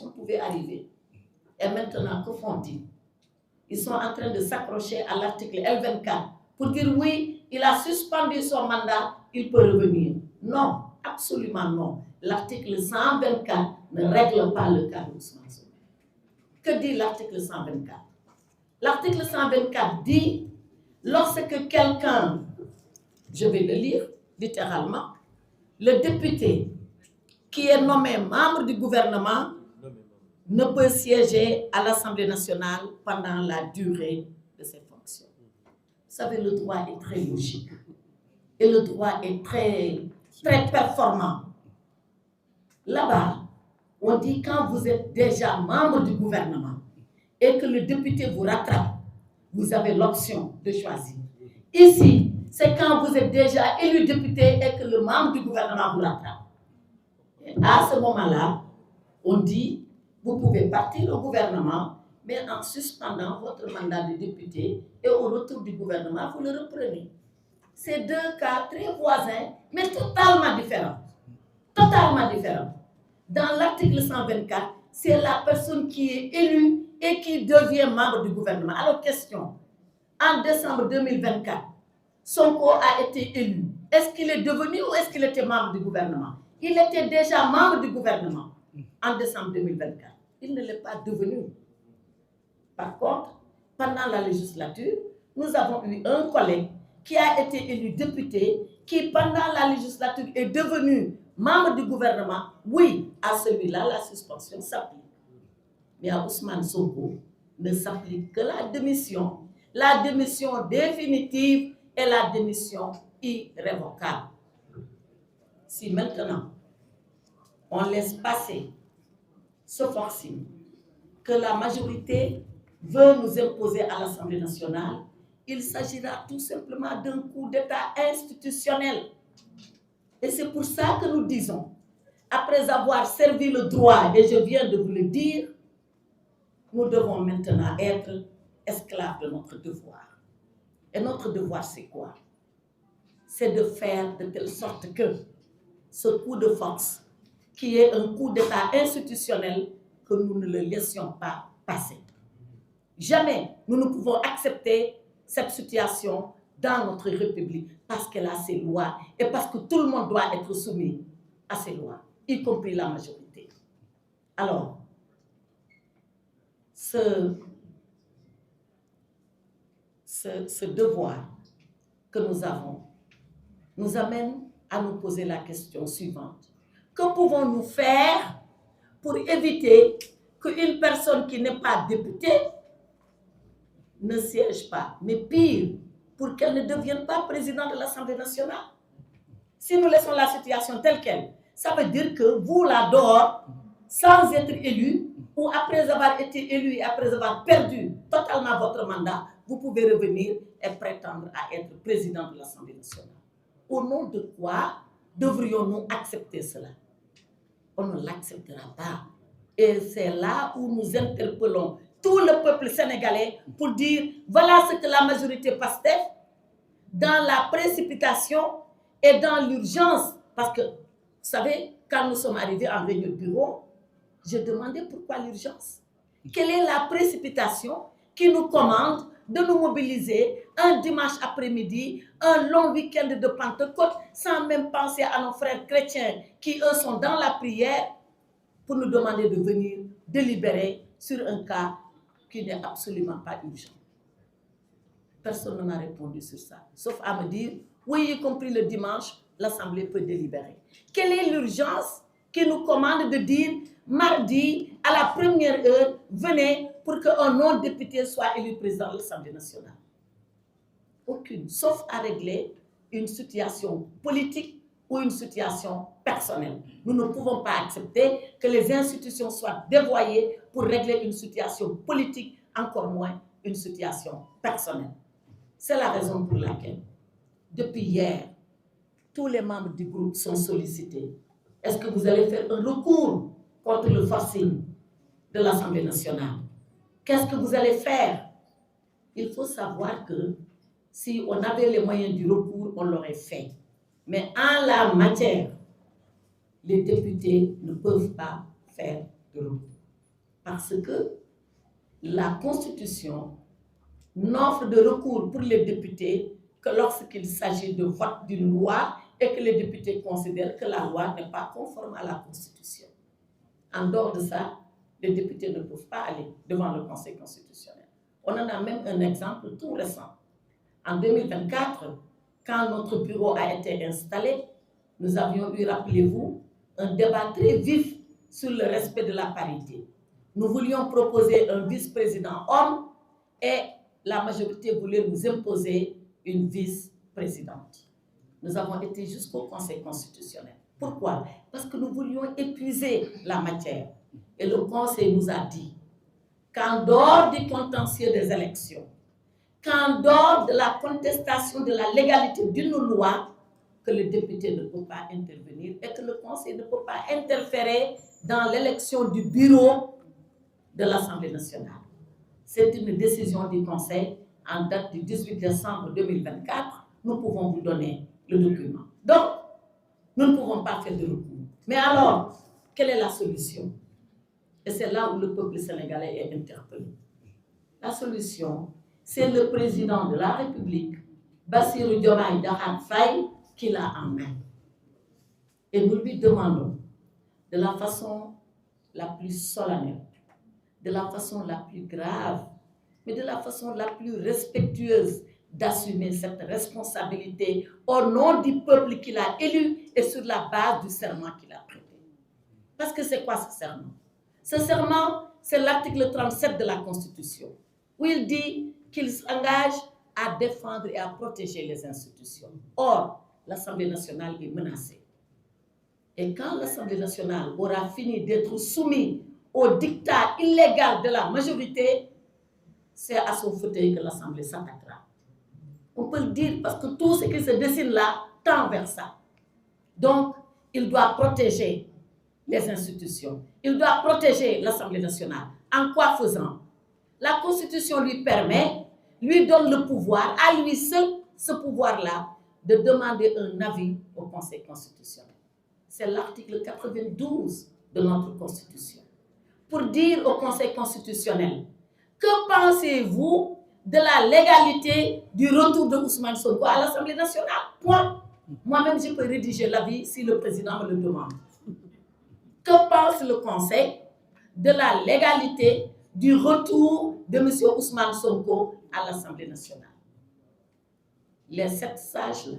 situation pouvait arriver. Et maintenant, que font-ils? Ils sont en train de s'accrocher à l'article L24 pour dire oui, il a suspendu son mandat, il peut revenir. Non, absolument non. L'article 124 ne règle pas le cas d'Ousmane Sonko. Que dit l'article 124? L'article 124 dit, lorsque quelqu'un, je vais le lire littéralement, le député qui est nommé membre du gouvernement ne peut siéger à l'Assemblée nationale pendant la durée de ses fonctions. Vous savez, le droit est très logique et le droit est très performant. Là-bas, on dit quand vous êtes déjà membre du gouvernement et que le député vous rattrape, vous avez l'option de choisir. Ici, c'est quand vous êtes déjà élu député et que le membre du gouvernement vous rattrape. Et à ce moment-là, on dit, vous pouvez partir au gouvernement, mais en suspendant votre mandat de député et au retour du gouvernement, vous le reprenez. C'est deux cas très voisins, mais totalement différents. Totalement différents. Dans l'article 124, c'est la personne qui est élue et qui devient membre du gouvernement. Alors, question. En décembre 2024, Sonko a été élu. Est-ce qu'il est devenu ou est-ce qu'il était membre du gouvernement? Il était déjà membre du gouvernement en décembre 2024. Il ne l'est pas devenu. Par contre, pendant la législature, nous avons eu un collègue qui a été élu député, qui pendant la législature est devenu membre du gouvernement. Oui, à celui-là, la suspension s'applique. Mais à Ousmane Sonko, ne s'applique que la démission définitive et la démission irrévocable. Si maintenant, on laisse passer ce forcing que la majorité veut nous imposer à l'Assemblée nationale, il s'agira tout simplement d'un coup d'État institutionnel. Et c'est pour ça que nous disons, après avoir servi le droit, et je viens de vous le dire, nous devons maintenant être esclaves de notre devoir. Et notre devoir, c'est quoi? C'est de faire de telle sorte que ce coup de force, qui est un coup d'État institutionnel, que nous ne le laissions pas passer. Jamais nous ne pouvons accepter cette situation dans notre République parce qu'elle a ses lois et parce que tout le monde doit être soumis à ces lois, y compris la majorité. Alors, ce devoir que nous avons nous amène à nous poser la question suivante. Que pouvons-nous faire pour éviter qu'une personne qui n'est pas députée ne siège pas, mais pire, pour qu'elle ne devienne pas président de l'Assemblée nationale? Si nous laissons la situation telle qu'elle, ça veut dire que vous, là dehors, sans être élu, ou après avoir été élu et après avoir perdu totalement votre mandat, vous pouvez revenir et prétendre à être président de l'Assemblée nationale. Au nom de quoi devrions-nous accepter cela? On ne l'acceptera pas. Et c'est là où nous interpellons tout le peuple sénégalais pour dire, voilà ce que la majorité PASTEF, dans la précipitation et dans l'urgence, parce que, vous savez, quand nous sommes arrivés en réunion de bureau, je demandais pourquoi l'urgence. Quelle est la précipitation qui nous commande de nous mobiliser un dimanche après-midi, un long week-end de Pentecôte, sans même penser à nos frères chrétiens qui, eux, sont dans la prière, pour nous demander de venir délibérer sur un cas qui n'est absolument pas urgent. Personne ne m'a répondu sur ça, sauf à me dire, oui, y compris le dimanche, l'Assemblée peut délibérer. Quelle est l'urgence qui nous commande de dire, mardi, à la première heure, venez pour qu'un non-député soit élu président de l'Assemblée nationale? Aucune, sauf à régler une situation politique ou une situation personnelle. Nous ne pouvons pas accepter que les institutions soient dévoyées pour régler une situation politique, encore moins une situation personnelle. C'est la raison pour laquelle, depuis hier, tous les membres du groupe sont sollicités. Est-ce que vous allez faire un recours contre le forcing de l'Assemblée nationale? Qu'est-ce que vous allez faire? Il faut savoir que si on avait les moyens du recours, on l'aurait fait. Mais en la matière, les députés ne peuvent pas faire de recours. Parce que la Constitution n'offre de recours pour les députés que lorsqu'il s'agit de vote d'une loi et que les députés considèrent que la loi n'est pas conforme à la Constitution. En dehors de ça, les députés ne peuvent pas aller devant le Conseil constitutionnel. On en a même un exemple tout récent. En 2024, quand notre bureau a été installé, nous avions eu, rappelez-vous, un débat très vif sur le respect de la parité. Nous voulions proposer un vice-président homme et la majorité voulait nous imposer une vice-présidente. Nous avons été jusqu'au Conseil constitutionnel. Pourquoi? Parce que nous voulions épuiser la matière. Et le Conseil nous a dit qu'en dehors du contentieux des élections, qu'en dehors de la contestation de la légalité d'une loi, que le député ne peut pas intervenir et que le Conseil ne peut pas interférer dans l'élection du bureau de l'Assemblée nationale. C'est une décision du Conseil en date du 18 décembre 2024. Nous pouvons vous donner le document. Donc, nous ne pouvons pas faire de recours. Mais alors, quelle est la solution? Et c'est là où le peuple sénégalais est interpellé. La solution, c'est le président de la République, Bassirou Diomaye Diakhar Faye, qui l'a en main. Et nous lui demandons, de la façon la plus solennelle, de la façon la plus grave, mais de la façon la plus respectueuse, d'assumer cette responsabilité au nom du peuple qu'il a élu et sur la base du serment qu'il a prêté. Parce que c'est quoi ce serment? Ce serment, c'est l'article 37 de la Constitution, où il dit qu'il s'engage à défendre et à protéger les institutions. Or, l'Assemblée nationale est menacée. Et quand l'Assemblée nationale aura fini d'être soumise au dictat illégal de la majorité, c'est à son fauteuil que l'Assemblée s'attaquera. On peut le dire parce que tout ce qui se dessine là tend vers ça. Donc, il doit protéger les institutions. Il doit protéger l'Assemblée nationale. En quoi faisant? La Constitution lui permet, lui donne le pouvoir, à lui seul, ce pouvoir-là, de demander un avis au Conseil constitutionnel. C'est l'article 92 de notre Constitution. Pour dire au Conseil constitutionnel, que pensez-vous de la légalité du retour de Ousmane Sonko à l'Assemblée nationale? Point. Moi-même, je peux rédiger l'avis si le président me le demande. Que pense le Conseil de la légalité du retour de M. Ousmane Sonko à l'Assemblée nationale? Les 7 sages-là,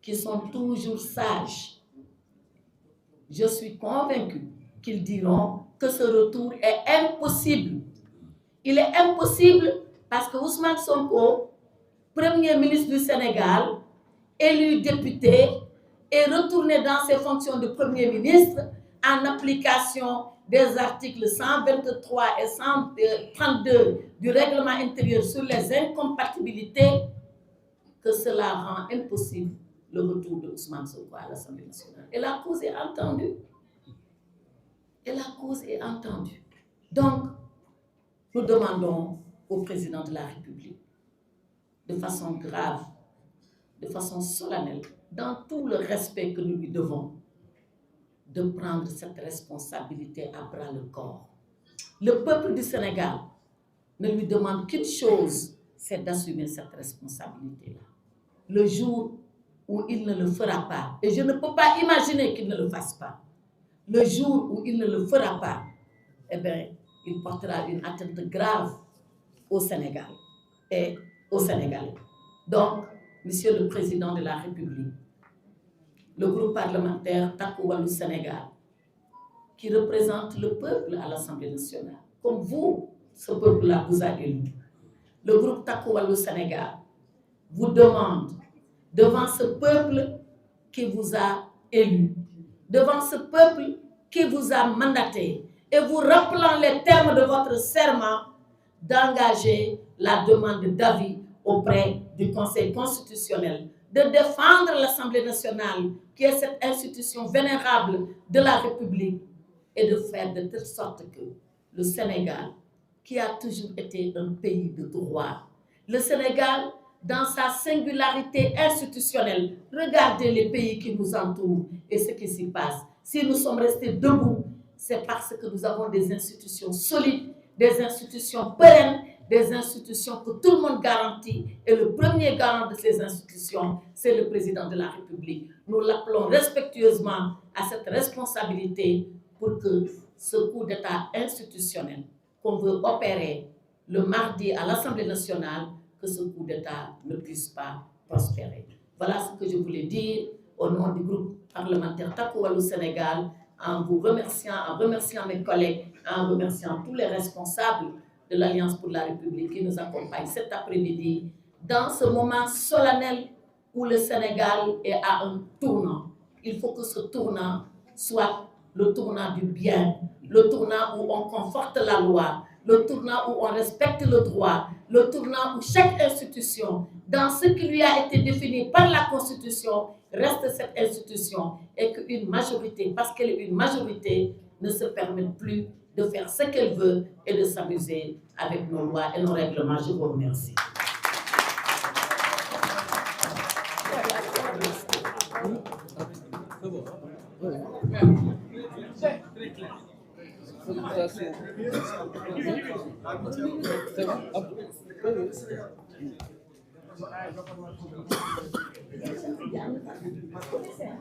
qui sont toujours sages, je suis convaincue qu'ils diront que ce retour est impossible. Il est impossible parce que Ousmane Sonko, Premier ministre du Sénégal, élu député, est retourné dans ses fonctions de Premier ministre en application des articles 123 et 132 du règlement intérieur sur les incompatibilités, que cela rend impossible le retour de Ousmane Sonko à l'Assemblée nationale. Et la cause est entendue. Et la cause est entendue. Donc, nous demandons au président de la République, de façon grave, de façon solennelle, dans tout le respect que nous lui devons, de prendre cette responsabilité à bras le corps. Le peuple du Sénégal ne lui demande qu'une chose, c'est d'assumer cette responsabilité-là. Le jour où il ne le fera pas, et je ne peux pas imaginer qu'il ne le fasse pas, le jour où il ne le fera pas, eh bien, il portera une atteinte grave au Sénégal et aux Sénégalais. Donc, Monsieur le Président de la République, le groupe parlementaire Takku Wallu Sénégal, qui représente le peuple à l'Assemblée nationale, comme vous, ce peuple-là vous a élu, le groupe Takku Wallu Sénégal vous demande, devant ce peuple qui vous a élu, devant ce peuple qui vous a mandaté, et vous rappelant les termes de votre serment, d'engager la demande d'avis auprès du Conseil constitutionnel, de défendre l'Assemblée nationale, qui est cette institution vénérable de la République, et de faire de telle sorte que le Sénégal, qui a toujours été un pays de droit, le Sénégal, dans sa singularité institutionnelle, regardez les pays qui nous entourent et ce qui s'y passe. Si nous sommes restés debout, c'est parce que nous avons des institutions solides, des institutions pérennes, des institutions que tout le monde garantit. Et le premier garant de ces institutions, c'est le président de la République. Nous l'appelons respectueusement à cette responsabilité pour que ce coup d'État institutionnel qu'on veut opérer le mardi à l'Assemblée nationale, que ce coup d'État ne puisse pas prospérer. Voilà ce que je voulais dire au nom du groupe parlementaire Takku Wallu Sénégal, en remerciant mes collègues, en remerciant tous les responsables de l'Alliance pour la République qui nous accompagnent cet après-midi dans ce moment solennel où le Sénégal est à un tournant. Il faut que ce tournant soit le tournant du bien, le tournant où on conforte la loi, le tournant où on respecte le droit, le tournant où chaque institution, dans ce qui lui a été défini par la Constitution, reste cette institution et qu'une majorité, parce qu'elle est une majorité, ne se permette plus de faire ce qu'elle veut et de s'amuser avec nos lois et nos règlements. Je vous remercie.